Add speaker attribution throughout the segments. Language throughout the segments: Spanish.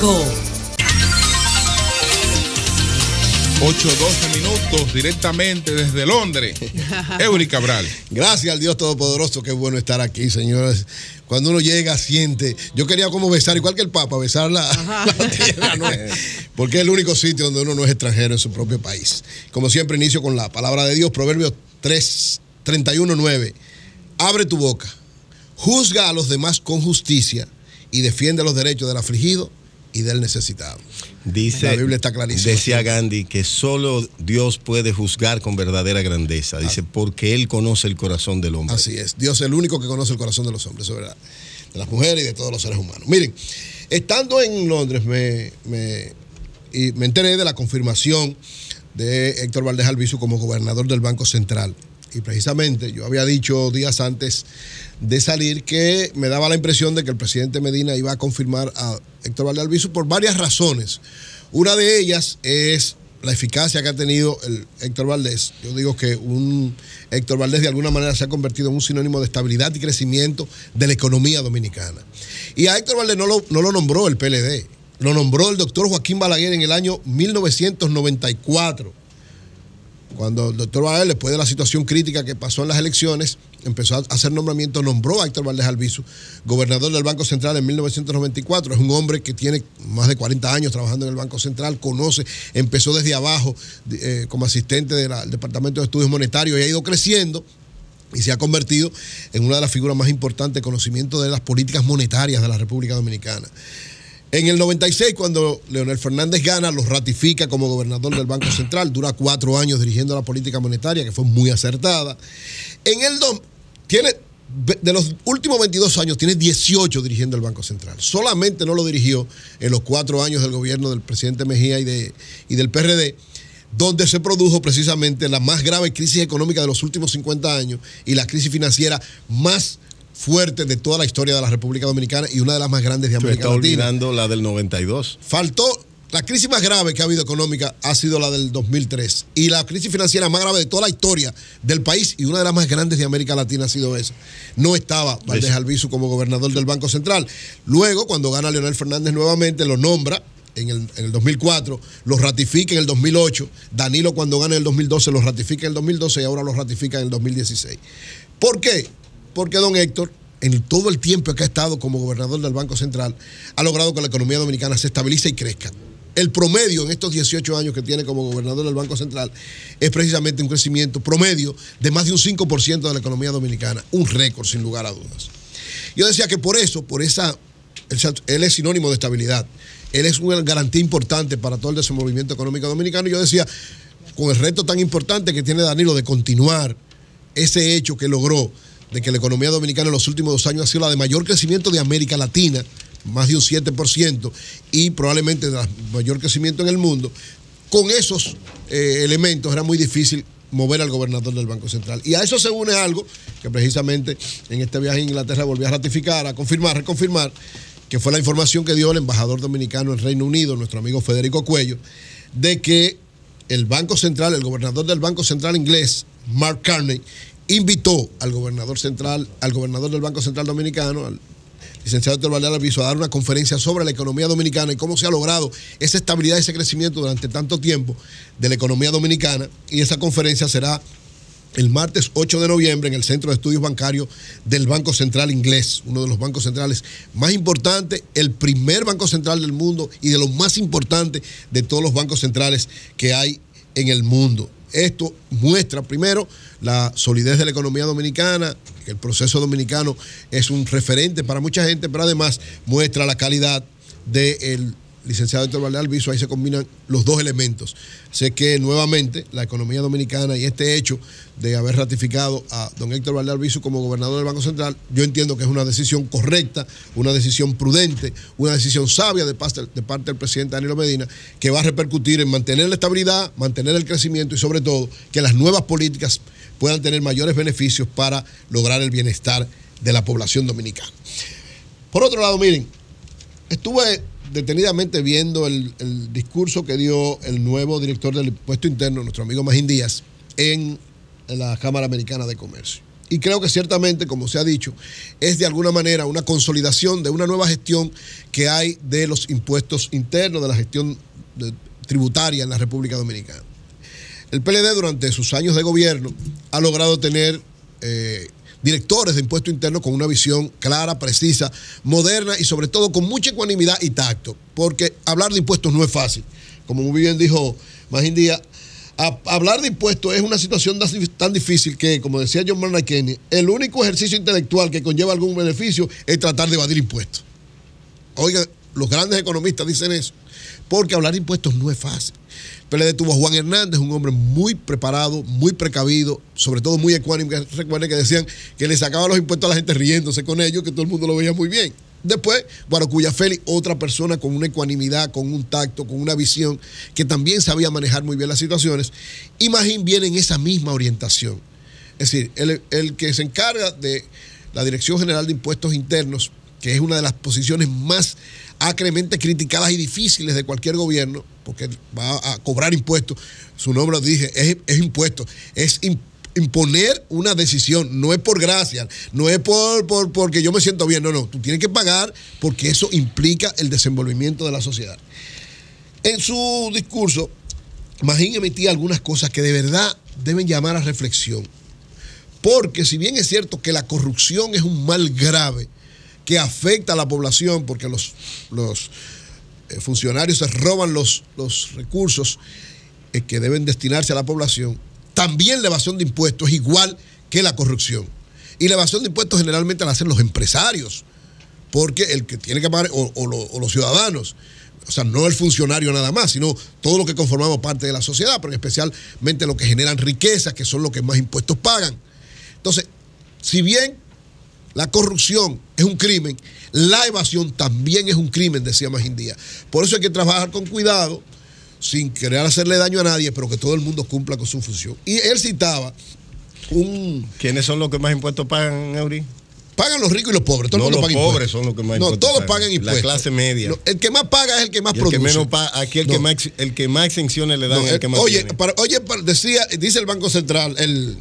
Speaker 1: Rico.
Speaker 2: 8:12 minutos directamente desde Londres. Eury Cabral.
Speaker 3: Gracias al Dios Todopoderoso, qué bueno estar aquí, señores. Cuando uno llega, siente. Yo quería como besar, igual que el Papa, besar la tierra, ¿no? Porque es el único sitio donde uno no es extranjero en su propio país. Como siempre, inicio con la palabra de Dios, Proverbios 31:9. Abre tu boca, juzga a los demás con justicia y defiende los derechos del afligido y del necesitado.
Speaker 4: Dice,
Speaker 3: la Biblia está clarísima.
Speaker 4: Decía Gandhi que solo Dios puede juzgar con verdadera grandeza. Dice, porque Él conoce el corazón del hombre.
Speaker 3: Así es. Dios es el único que conoce el corazón de los hombres, eso es verdad. De las mujeres y de todos los seres humanos. Miren, estando en Londres me enteré de la confirmación de Héctor Valdés Albizu como gobernador del Banco Central. Y precisamente yo había dicho días antes de salir que me daba la impresión de que el presidente Medina iba a confirmar a Héctor Valdés Albizu por varias razones. Una de ellas es la eficacia que ha tenido el Héctor Valdés. Yo digo que un Héctor Valdés de alguna manera se ha convertido en un sinónimo de estabilidad y crecimiento de la economía dominicana. Y a Héctor Valdés no lo nombró el PLD, lo nombró el doctor Joaquín Balaguer en el año 1994. Cuando el doctor Balaguer, después de la situación crítica que pasó en las elecciones, empezó a hacer nombramientos, nombró a Héctor Valdés Albizu gobernador del Banco Central en 1994. Es un hombre que tiene más de 40 años trabajando en el Banco Central, conoce, empezó desde abajo como asistente del Departamento de Estudios Monetarios y ha ido creciendo y se ha convertido en una de las figuras más importantes de conocimiento de las políticas monetarias de la República Dominicana. En el 96, cuando Leonel Fernández gana, lo ratifica como gobernador del Banco Central. Dura 4 años dirigiendo la política monetaria, que fue muy acertada. De los últimos 22 años, tiene 18 dirigiendo el Banco Central. Solamente no lo dirigió en los 4 años del gobierno del presidente Mejía y del PRD, donde se produjo precisamente la más grave crisis económica de los últimos 50 años y la crisis financiera más fuerte de toda la historia de la República Dominicana y una de las más grandes de América Latina.
Speaker 4: Olvidando la del 92.
Speaker 3: La crisis más grave que ha habido económica ha sido la del 2003 y la crisis financiera más grave de toda la historia del país y una de las más grandes de América Latina ha sido esa. No estaba Valdés Albizu como gobernador del Banco Central. Luego, cuando gana Leonel Fernández nuevamente, lo nombra en el 2004, lo ratifica en el 2008, Danilo cuando gana en el 2012 lo ratifica en el 2012 y ahora lo ratifica en el 2016. ¿Por qué? Porque don Héctor, en todo el tiempo que ha estado como gobernador del Banco Central, ha logrado que la economía dominicana se estabilice y crezca. El promedio en estos 18 años que tiene como gobernador del Banco Central es precisamente un crecimiento promedio de más de un 5% de la economía dominicana, un récord sin lugar a dudas. Yo decía que él es sinónimo de estabilidad, él es una garantía importante para todo el desenvolvimiento económico dominicano y yo decía, con el reto tan importante que tiene Danilo de continuar ese hecho que logró, de que la economía dominicana en los últimos 2 años ha sido la de mayor crecimiento de América Latina, más de un 7%, y probablemente de mayor crecimiento en el mundo, con esos elementos era muy difícil mover al gobernador del Banco Central. Y a eso se une algo que precisamente en este viaje a Inglaterra volvió a ratificar, reconfirmar, que fue la información que dio el embajador dominicano en Reino Unido, nuestro amigo Federico Cuello, de que el Banco Central, el gobernador del Banco Central inglés, Mark Carney, invitó al gobernador del Banco Central Dominicano, al licenciado Héctor Valdés Albizu, a dar una conferencia sobre la economía dominicana y cómo se ha logrado esa estabilidad y ese crecimiento durante tanto tiempo de la economía dominicana. Y esa conferencia será el martes 8 de noviembre en el Centro de Estudios Bancarios del Banco Central Inglés, uno de los bancos centrales más importantes, el primer banco central del mundo y de los más importantes de todos los bancos centrales que hay en el mundo. Esto muestra, primero, la solidez de la economía dominicana, que el proceso dominicano es un referente para mucha gente, pero además muestra la calidad del licenciado Héctor Valdés Albizu. Ahí se combinan los dos elementos. Sé que nuevamente la economía dominicana y este hecho de haber ratificado a don Héctor Valdés Albizu como gobernador del Banco Central, yo entiendo que es una decisión correcta, una decisión prudente, una decisión sabia de parte del presidente Danilo Medina, que va a repercutir en mantener la estabilidad, mantener el crecimiento y sobre todo que las nuevas políticas puedan tener mayores beneficios para lograr el bienestar de la población dominicana. Por otro lado, miren, estuve detenidamente viendo el discurso que dio el nuevo director del Impuesto Interno, nuestro amigo Magín Díaz, en la Cámara Americana de Comercio. Y creo que ciertamente, como se ha dicho, es de alguna manera una consolidación de una nueva gestión que hay de los impuestos internos, de la gestión tributaria en la República Dominicana. El PLD durante sus años de gobierno ha logrado tener directores de impuestos internos con una visión clara, precisa, moderna y sobre todo con mucha ecuanimidad y tacto, porque hablar de impuestos no es fácil. Como muy bien dijo Magín Díaz, hablar de impuestos es una situación tan difícil que, como decía John Maynard Keynes, el único ejercicio intelectual que conlleva algún beneficio es tratar de evadir impuestos. Oigan, los grandes economistas dicen eso, porque hablar de impuestos no es fácil. PLD tuvo a Juan Hernández, un hombre muy preparado, muy precavido, sobre todo muy ecuánime. Recuerden que decían que le sacaba los impuestos a la gente riéndose con ellos, que todo el mundo lo veía muy bien. Después, Guaracuya Félix, otra persona con una ecuanimidad, con un tacto, con una visión, que también sabía manejar muy bien las situaciones. Y Magín viene en esa misma orientación. Es decir, el que se encarga de la Dirección General de Impuestos Internos, que es una de las posiciones más acremente criticadas y difíciles de cualquier gobierno, porque va a cobrar impuestos. Su nombre lo dije, es impuesto, es imponer una decisión, no es por gracia, no es porque yo me siento bien, no, tú tienes que pagar porque eso implica el desenvolvimiento de la sociedad. En su discurso, Magín emitía algunas cosas que de verdad deben llamar a reflexión, porque si bien es cierto que la corrupción es un mal grave que afecta a la población, porque los funcionarios se roban los recursos que deben destinarse a la población, también la evasión de impuestos es igual que la corrupción. Y la evasión de impuestos generalmente la hacen los empresarios, porque el que tiene que pagar, o los ciudadanos, o sea, no el funcionario nada más, sino todo lo que conformamos parte de la sociedad, pero especialmente los que generan riquezas, que son los que más impuestos pagan. Entonces, si bien la corrupción es un crimen, la evasión también es un crimen, decía Magín Díaz. Por eso hay que trabajar con cuidado, sin querer hacerle daño a nadie, pero que todo el mundo cumpla con su función. Y él citaba
Speaker 4: ¿Quiénes son los que más impuestos pagan, Eury?
Speaker 3: Pagan los ricos y los pobres. Todo el mundo paga impuestos.
Speaker 4: Los pobres son los que más impuestos
Speaker 3: pagan. No, todos pagan impuestos.
Speaker 4: La clase media.
Speaker 3: No, el que más paga es el que más produce.
Speaker 4: El que más exenciones le dan es el que más tiene.
Speaker 3: Dice el Banco Central, el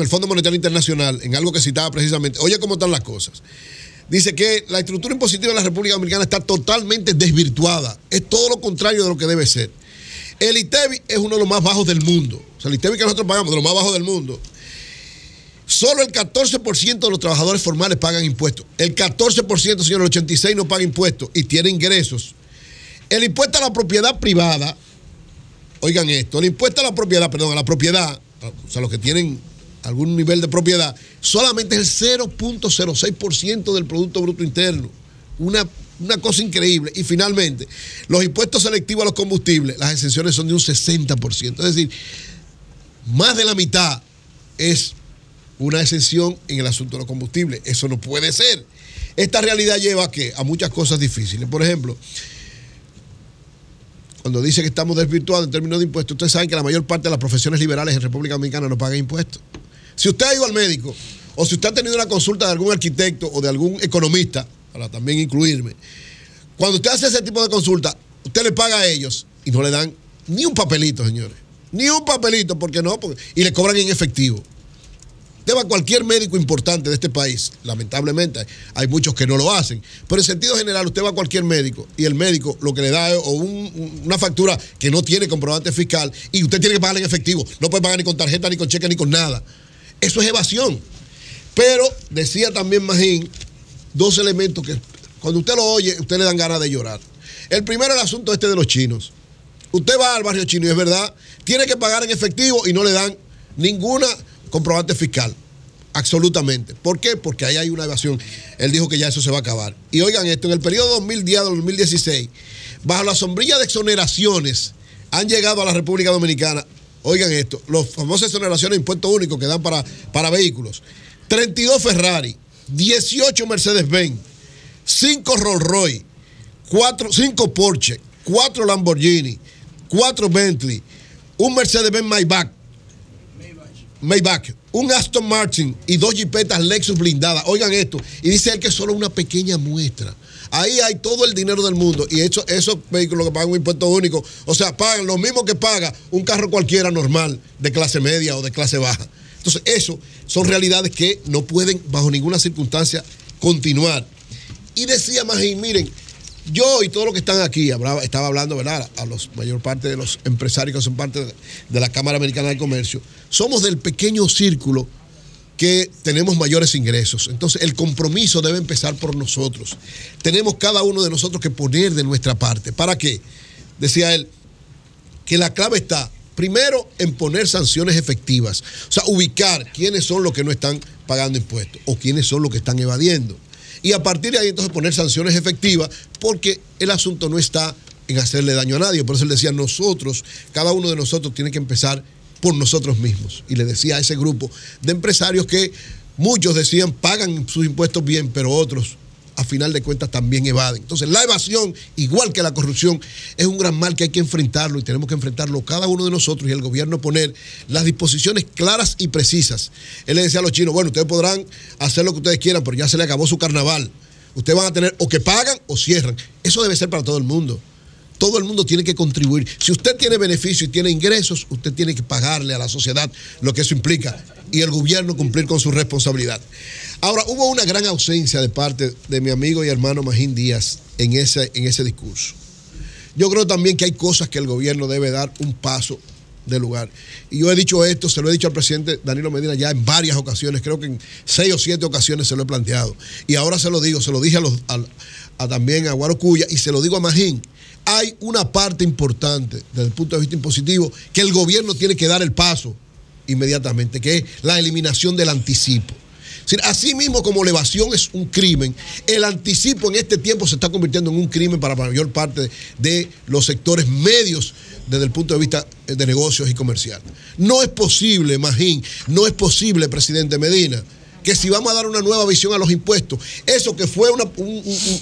Speaker 3: Fondo Monetario Internacional, en algo que citaba precisamente, oye cómo están las cosas. Dice que la estructura impositiva de la República Dominicana está totalmente desvirtuada. Es todo lo contrario de lo que debe ser. El ITEVI es uno de los más bajos del mundo. O sea, el ITEVI que nosotros pagamos, de los más bajos del mundo. Solo el 14% de los trabajadores formales pagan impuestos. El 14%, señor, el 86% no paga impuestos y tiene ingresos. El impuesto a la propiedad privada, oigan esto, el impuesto a la propiedad, o sea, los que tienen algún nivel de propiedad, solamente es el 0.06% del Producto Bruto Interno. Una cosa increíble. Y finalmente, los impuestos selectivos a los combustibles, las exenciones son de un 60%. Es decir, más de la mitad es una exención en el asunto de los combustibles. Eso no puede ser. Esta realidad lleva a muchas cosas difíciles. Por ejemplo, cuando dice que estamos desvirtuados en términos de impuestos, ustedes saben que la mayor parte de las profesiones liberales en República Dominicana no pagan impuestos. Si usted ha ido al médico o si usted ha tenido una consulta de algún arquitecto o de algún economista, para también incluirme, cuando usted hace ese tipo de consulta, usted le paga a ellos y no le dan ni un papelito, señores. Ni un papelito, y le cobran en efectivo. Usted va a cualquier médico importante de este país, lamentablemente hay muchos que no lo hacen, pero en sentido general usted va a cualquier médico y el médico lo que le da es una factura que no tiene comprobante fiscal y usted tiene que pagar en efectivo, no puede pagar ni con tarjeta, ni con cheque, ni con nada. Eso es evasión. Pero decía también Magín dos elementos que cuando usted lo oye, usted le dan ganas de llorar. El primero, el asunto de los chinos. Usted va al barrio chino y es verdad, tiene que pagar en efectivo y no le dan ninguna comprobante fiscal. Absolutamente. ¿Por qué? Porque ahí hay una evasión. Él dijo que ya eso se va a acabar. Y oigan esto, en el periodo 2010-2016, bajo la sombrilla de exoneraciones, han llegado a la República Dominicana, oigan esto, las famosas exoneraciones de impuestos únicos que dan para vehículos. 32 Ferrari, 18 Mercedes-Benz, 5 Rolls-Royce, 5 Porsche, 4 Lamborghini, 4 Bentley, un Mercedes-Benz Maybach, un Aston Martin y 2 jipetas Lexus blindadas. Oigan esto, y dice él que es solo una pequeña muestra. Ahí hay todo el dinero del mundo y esos vehículos que pagan un impuesto único, o sea, pagan lo mismo que paga un carro cualquiera normal de clase media o de clase baja. Entonces, eso son realidades que no pueden bajo ninguna circunstancia continuar. Y decía Magín, miren, yo y todos los que están aquí, estaba hablando, ¿verdad?, a la mayor parte de los empresarios que son parte de la Cámara Americana de Comercio, somos del pequeño círculo que tenemos mayores ingresos. Entonces, el compromiso debe empezar por nosotros. Tenemos cada uno de nosotros que poner de nuestra parte. ¿Para qué? Decía él, que la clave está, primero, en poner sanciones efectivas. O sea, ubicar quiénes son los que no están pagando impuestos o quiénes son los que están evadiendo. Y a partir de ahí, entonces, poner sanciones efectivas, porque el asunto no está en hacerle daño a nadie. Por eso él decía, nosotros, cada uno de nosotros tiene que empezar por nosotros mismos. Y le decía a ese grupo de empresarios que muchos decían, pagan sus impuestos bien, pero otros, a final de cuentas, también evaden. Entonces, la evasión, igual que la corrupción, es un gran mal que hay que enfrentarlo y tenemos que enfrentarlo cada uno de nosotros y el gobierno poner las disposiciones claras y precisas. Él le decía a los chinos, bueno, ustedes podrán hacer lo que ustedes quieran, pero ya se le acabó su carnaval. Ustedes van a tener o que pagan o cierran. Eso debe ser para todo el mundo. Todo el mundo tiene que contribuir. Si usted tiene beneficio y tiene ingresos, usted tiene que pagarle a la sociedad lo que eso implica y el gobierno cumplir con su responsabilidad. Ahora, hubo una gran ausencia de parte de mi amigo y hermano Magín Díaz en ese discurso. Yo creo también que hay cosas que el gobierno debe dar un paso de lugar. Y yo he dicho esto, se lo he dicho al presidente Danilo Medina ya en varias ocasiones, creo que en 6 o 7 ocasiones se lo he planteado. Y ahora se lo digo, se lo dije también a Guarocuya y se lo digo a Magín. Hay una parte importante desde el punto de vista impositivo que el gobierno tiene que dar el paso inmediatamente, que es la eliminación del anticipo. Así mismo como la evasión es un crimen, el anticipo en este tiempo se está convirtiendo en un crimen para la mayor parte de los sectores medios desde el punto de vista de negocios y comercial. No es posible, Magín, no es posible, presidente Medina, que si vamos a dar una nueva visión a los impuestos, eso que fue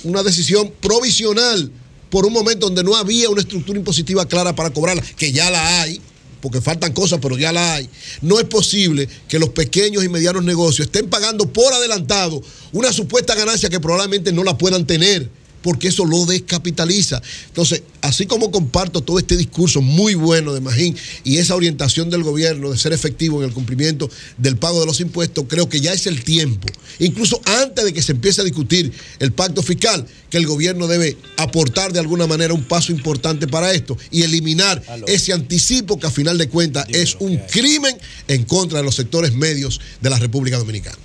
Speaker 3: una decisión provisional por un momento donde no había una estructura impositiva clara para cobrarla, que ya la hay, porque faltan cosas, pero ya la hay. No es posible que los pequeños y medianos negocios estén pagando por adelantado una supuesta ganancia que probablemente no la puedan tener, porque eso lo descapitaliza. Entonces, así como comparto todo este discurso muy bueno de Magín y esa orientación del gobierno de ser efectivo en el cumplimiento del pago de los impuestos, creo que ya es el tiempo, incluso antes de que se empiece a discutir el pacto fiscal, que el gobierno debe aportar de alguna manera un paso importante para esto y eliminar ese anticipo que a final de cuentas es un crimen en contra de los sectores medios de la República Dominicana.